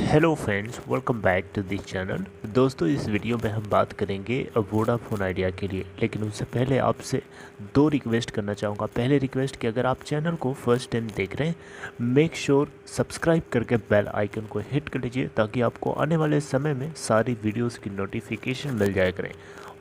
Hello friends, welcome back to this channel. दोस्तों, इस video में हम बात करेंगे वोडाफोन आइडिया के लिए, लेकिन उससे पहले आपसे दो रिक्वेस्ट करना चाहूँगा। पहले रिक्वेस्ट कि अगर आप चैनल को फर्स्ट टाइम देख रहे हैं, मेक श्योर सब्सक्राइब करके बेल आइकन को हिट कर लीजिए ताकि आपको आने वाले समय में सारी वीडियोस की नोटिफिकेशन मिल जाया करें।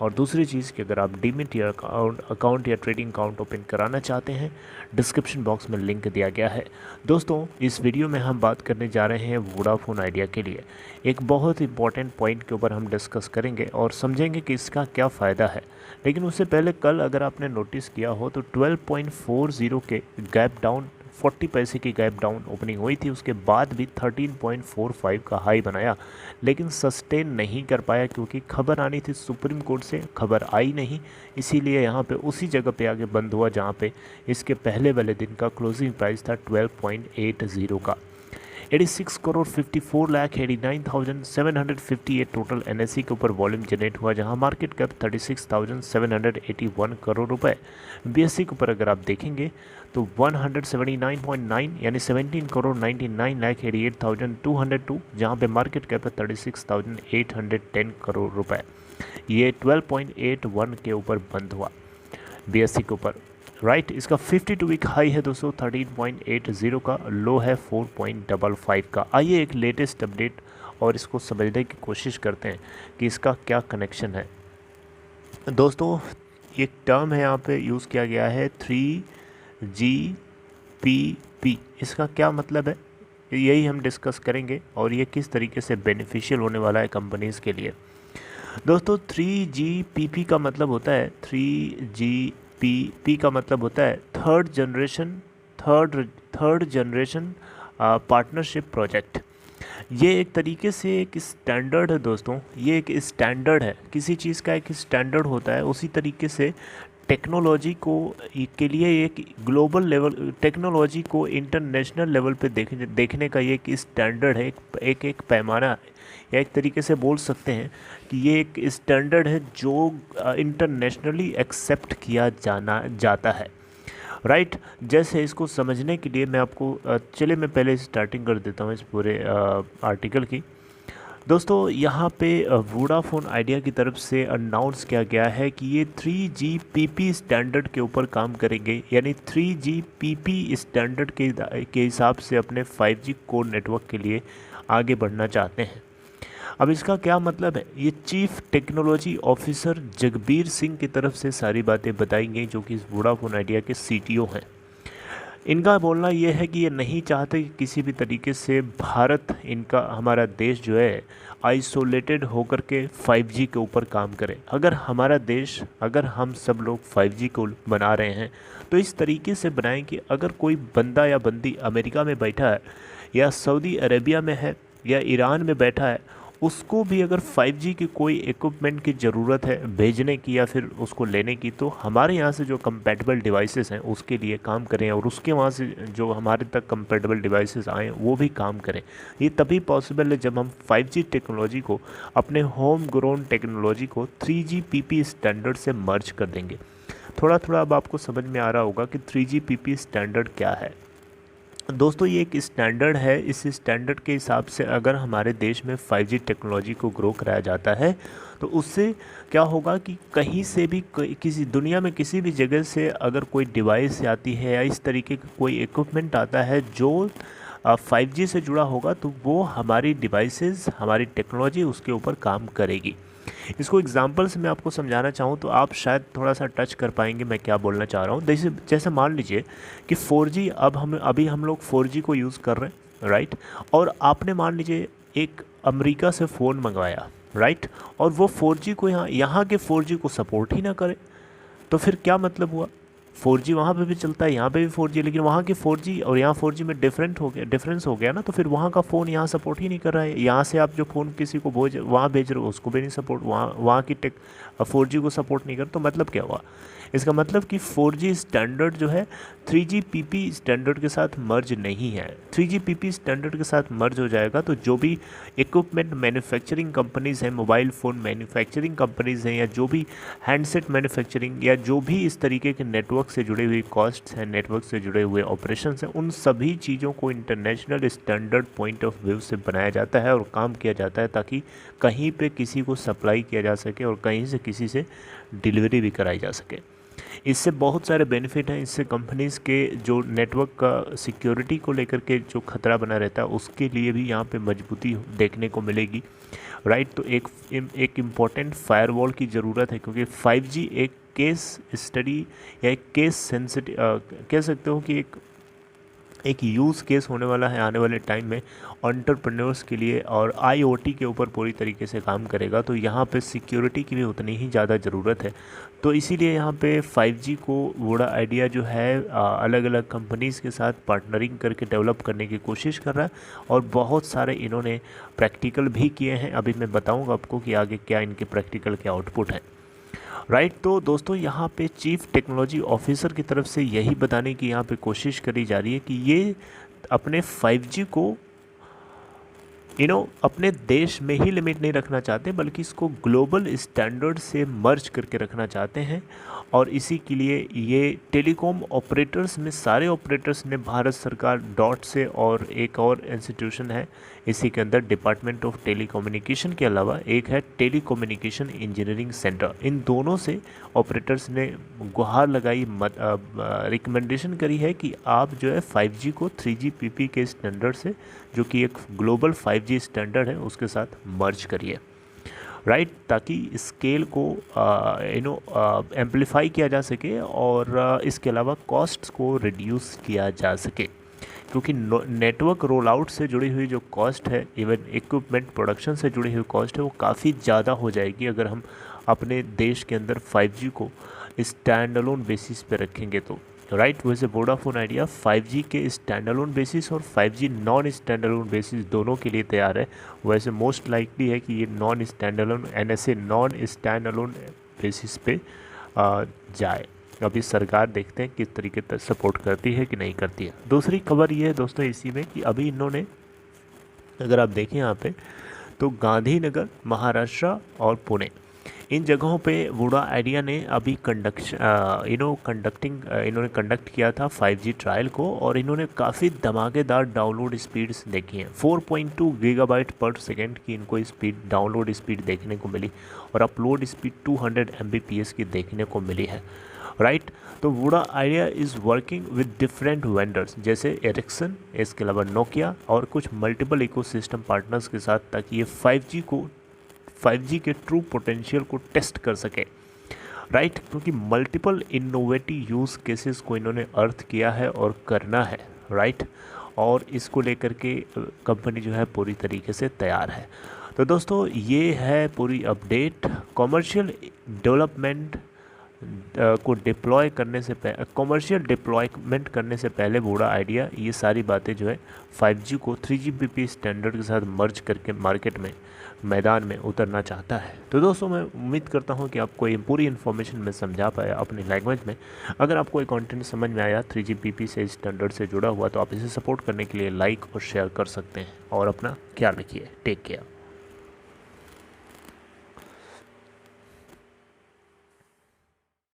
और दूसरी चीज़ कि अगर आप डीमैट या अकाउंट या ट्रेडिंग अकाउंट ओपन कराना चाहते हैं, डिस्क्रिप्शन बॉक्स में लिंक दिया गया है। दोस्तों, इस वीडियो में हम बात करने जा रहे हैं वोडाफोन आइडिया के लिए एक बहुत इंपॉर्टेंट पॉइंट के ऊपर हम डिस्कस करेंगे और समझेंगे कि इसका क्या फ़ायदा है। लेकिन उससे पहले कल अगर आपने नोटिस किया हो तो 12.40 के गैप डाउन 40 पैसे की गैप डाउन ओपनिंग हुई थी, उसके बाद भी 13.45 का हाई बनाया, लेकिन सस्टेन नहीं कर पाया क्योंकि खबर आनी थी सुप्रीम कोर्ट से, खबर आई नहीं। इसीलिए यहाँ पे उसी जगह पे आगे बंद हुआ जहाँ पे इसके पहले वाले दिन का क्लोजिंग प्राइस था 12.80 का। 86 करोड़ 54,89,758 टोटल एनएससी के ऊपर वॉल्यूम जनरेट हुआ, जहां मार्केट कैप 36,781 करोड़ रुपए। बीएससी के ऊपर अगर आप देखेंगे तो 179.9 यानी 17 करोड़ 99,88,202, जहां पे मार्केट कैप है 36,810 करोड़ रुपए। ये 12.81 के ऊपर बंद हुआ बीएससी के ऊपर। राइट, इसका 52 वीक हाई है दोस्तों 13.80 का, लो है 4.55 का। आइए एक लेटेस्ट अपडेट और इसको समझने की कोशिश करते हैं कि इसका क्या कनेक्शन है। दोस्तों, एक टर्म है यहाँ पे यूज़ किया गया है 3GPP। इसका क्या मतलब है, यही हम डिस्कस करेंगे और ये किस तरीके से बेनिफिशियल होने वाला है कंपनीज़ के लिए। दोस्तों, 3GPP का मतलब होता है 3GPP का मतलब होता है थर्ड जनरेशन पार्टनरशिप प्रोजेक्ट। ये एक तरीके से एक स्टैंडर्ड है दोस्तों, ये एक स्टैंडर्ड है, किसी चीज़ का एक स्टैंडर्ड होता है। उसी तरीके से टेक्नोलॉजी को के लिए एक ग्लोबल लेवल, टेक्नोलॉजी को इंटरनेशनल लेवल पे देखने का ये एक स्टैंडर्ड है, एक पैमाना है, या एक तरीके से बोल सकते हैं कि ये एक स्टैंडर्ड है जो इंटरनेशनली एक्सेप्ट किया जाता है। राइट, जैसे इसको समझने के लिए मैं आपको चलिए मैं पहले स्टार्टिंग कर देता हूँ इस पूरे आर्टिकल की। दोस्तों, यहाँ पे वोडाफोन आइडिया की तरफ से अनाउंस किया गया है कि ये 3GPP स्टैंडर्ड के ऊपर काम करेंगे, यानी 3GPP स्टैंडर्ड के हिसाब से अपने 5G कोर नेटवर्क के लिए आगे बढ़ना चाहते हैं। अब इसका क्या मतलब है, ये chief technology officer Jagbir Singh की तरफ से सारी बातें बताई गई, जो कि इस वोडाफोन आइडिया के CTO हैं। इनका बोलना ये है कि ये नहीं चाहते कि किसी भी तरीके से भारत, इनका हमारा देश जो है आइसोलेटेड होकर के 5G के ऊपर काम करे। अगर हमारा देश, अगर हम सब लोग 5G को बना रहे हैं तो इस तरीके से बनाएं कि अगर कोई बंदा या बंदी अमेरिका में बैठा है या सऊदी अरेबिया में है या ईरान में बैठा है, उसको भी अगर 5G की कोई इक्विपमेंट की ज़रूरत है भेजने की या फिर उसको लेने की, तो हमारे यहाँ से जो कंपैटिबल डिवाइसेस हैं उसके लिए काम करें और उसके वहाँ से जो हमारे तक कंपैटिबल डिवाइसेस आएँ वो भी काम करें। ये तभी पॉसिबल है जब हम 5G टेक्नोलॉजी को, अपने होम ग्रोन टेक्नोलॉजी को 3GPP स्टैंडर्ड से मर्ज कर देंगे। थोड़ा थोड़ा अब आपको समझ में आ रहा होगा कि 3GPP स्टैंडर्ड क्या है। दोस्तों, ये एक स्टैंडर्ड है, इस स्टैंडर्ड के हिसाब से अगर हमारे देश में 5G टेक्नोलॉजी को ग्रो कराया जाता है तो उससे क्या होगा कि कहीं से भी किसी दुनिया में किसी भी जगह से अगर कोई डिवाइस आती है या इस तरीके का कोई इक्विपमेंट आता है जो 5G से जुड़ा होगा, तो वो हमारी डिवाइसेस, हमारी टेक्नोलॉजी उसके ऊपर काम करेगी। इसको एग्जांपल से मैं आपको समझाना चाहूँ तो आप शायद थोड़ा सा टच कर पाएंगे मैं क्या बोलना चाह रहा हूँ। जैसे मान लीजिए कि 4G, अभी हम लोग 4G को यूज़ कर रहे हैं, राइट, और आपने मान लीजिए एक अमेरिका से फ़ोन मंगवाया, राइट, और वो 4G को यहाँ के 4G को सपोर्ट ही ना करे, तो फिर क्या मतलब हुआ। 4G वहाँ पे भी चलता है, यहाँ पे भी 4G, लेकिन वहाँ की 4G और यहाँ 4G में डिफरेंस हो गया ना, तो फिर वहाँ का फ़ोन यहाँ सपोर्ट ही नहीं कर रहा है। यहाँ से आप जो फ़ोन किसी को वहाँ भेज रहे हो उसको भी नहीं सपोर्ट, वहाँ की 4G को सपोर्ट नहीं कर, तो मतलब क्या हुआ, इसका मतलब कि 4G स्टैंडर्ड जो है 3GPP स्टैंडर्ड के साथ मर्ज नहीं है। 3GPP स्टैंडर्ड के साथ मर्ज हो जाएगा तो जो भी इक्विपमेंट मैन्युफैक्चरिंग कंपनीज़ हैं, मोबाइल फ़ोन मैन्युफैक्चरिंग कंपनीज़ हैं, या जो भी हैंडसेट मैन्युफैक्चरिंग, या जो भी इस तरीके के नेटवर्क से जुड़े हुए कॉस्ट्स हैं, नेटवर्क से जुड़े हुए ऑपरेशंस हैं, उन सभी चीज़ों को international standard point of view से बनाया जाता है और काम किया जाता है ताकि कहीं पे किसी को सप्लाई किया जा सके और कहीं से किसी से डिलीवरी भी कराई जा सके। इससे बहुत सारे बेनिफिट हैं। इससे कंपनीज़ के जो नेटवर्क का सिक्योरिटी को लेकर के जो खतरा बना रहता है उसके लिए भी यहाँ पे मजबूती देखने को मिलेगी, राइट। तो एक इम्पॉर्टेंट फायरवॉल की ज़रूरत है, क्योंकि 5G एक केस स्टडी या एक केस सेंसिटिव कह सकते हो कि एक यूज़ केस होने वाला है आने वाले टाइम में एंटरप्रेन्योर्स के लिए, और IoT के ऊपर पूरी तरीके से काम करेगा। तो यहाँ पे सिक्योरिटी की भी उतनी ही ज़्यादा ज़रूरत है। तो इसीलिए यहाँ पे 5G को वोडा आइडिया जो है अलग अलग कंपनीज़ के साथ पार्टनरिंग करके डेवलप करने की कोशिश कर रहा है, और बहुत सारे इन्होंने प्रैक्टिकल भी किए हैं। अभी मैं बताऊँगा आपको कि आगे क्या इनके प्रैक्टिकल के आउटपुट है, राइट। तो दोस्तों यहाँ पे चीफ टेक्नोलॉजी ऑफिसर की तरफ से यही बताने की यहाँ पे कोशिश करी जा रही है कि ये अपने 5G को अपने देश में ही लिमिट नहीं रखना चाहते, बल्कि इसको ग्लोबल स्टैंडर्ड से मर्ज करके रखना चाहते हैं। और इसी के लिए ये टेलीकॉम ऑपरेटर्स में सारे ऑपरेटर्स ने भारत सरकार डॉट से, और एक और इंस्टीट्यूशन है इसी के अंदर डिपार्टमेंट ऑफ टेलीकम्युनिकेशन के अलावा एक है टेलीकम्युनिकेशन इंजीनियरिंग सेंटर, इन दोनों से ऑपरेटर्स ने गुहार लगाई, रिकमेंडेशन करी है कि आप जो है 5G को 3GPP के स्टैंडर्ड से, जो कि एक ग्लोबल 5G स्टैंडर्ड है, उसके साथ मर्ज करिए, राइट, ताकि स्केल को एम्पलीफाई किया जा सके और इसके अलावा कॉस्ट्स को रिड्यूस किया जा सके। क्योंकि नेटवर्क रोल आउट से जुड़ी हुई जो कॉस्ट है, इवन इक्विपमेंट प्रोडक्शन से जुड़ी हुई कॉस्ट है, वो काफ़ी ज़्यादा हो जाएगी अगर हम अपने देश के अंदर 5G को स्टैंड अलोन बेसिस पे रखेंगे तो, राइट। वैसे वोडाफोन आइडिया 5G के स्टैंड अलोन बेसिस और 5G non stand alone basis दोनों के लिए तैयार है। वैसे मोस्ट लाइकली है कि ये non stand alone NSA non stand alone basis पे जाए। अभी सरकार देखते हैं किस तरीके से सपोर्ट करती है कि नहीं करती है। दूसरी खबर ये है दोस्तों इसी में कि अभी इन्होंने, अगर आप देखें यहाँ पे, तो गांधीनगर, महाराष्ट्र और पुणे, इन जगहों पे वोडा आइडिया ने अभी इन्होंने कंडक्ट किया था 5G ट्रायल को, और इन्होंने काफ़ी धमाकेदार डाउनलोड स्पीड्स देखी हैं। 4.2 गीगाबाइट पर सेकेंड की इनको स्पीड, डाउनलोड स्पीड देखने को मिली, और अपलोड स्पीड 200 Mbps की देखने को मिली है, राइट। तो Voda idea is working with different vendors जैसे एरिक्सन, इसके अलावा नोकिया और कुछ मल्टीपल इकोसिस्टम पार्टनर्स के साथ, ताकि ये 5G के ट्रू पोटेंशियल को टेस्ट कर सके, राइट। क्योंकि मल्टीपल इनोवेटिव यूज़ केसेस को इन्होंने अर्थ किया है और करना है, राइट। और इसको लेकर के कंपनी जो है पूरी तरीके से तैयार है। तो दोस्तों ये है पूरी अपडेट। कमर्शियल डेवलपमेंट को डिप्लॉय करने से पहले, कमर्शियल डिप्लॉयमेंट करने से पहले वोडा आइडिया ये सारी बातें जो है 5G को 3GPP स्टैंडर्ड के साथ मर्ज करके मार्केट में, मैदान में उतरना चाहता है। तो दोस्तों मैं उम्मीद करता हूँ कि आपको ये पूरी इन्फॉर्मेशन मैं समझा पाया अपनी लैंग्वेज में। अगर आपको ये कंटेंट समझ में आया 3GPP से स्टैंडर्ड से जुड़ा हुआ, तो आप इसे सपोर्ट करने के लिए लाइक और शेयर कर सकते हैं, और अपना ख्याल रखिए। Take care.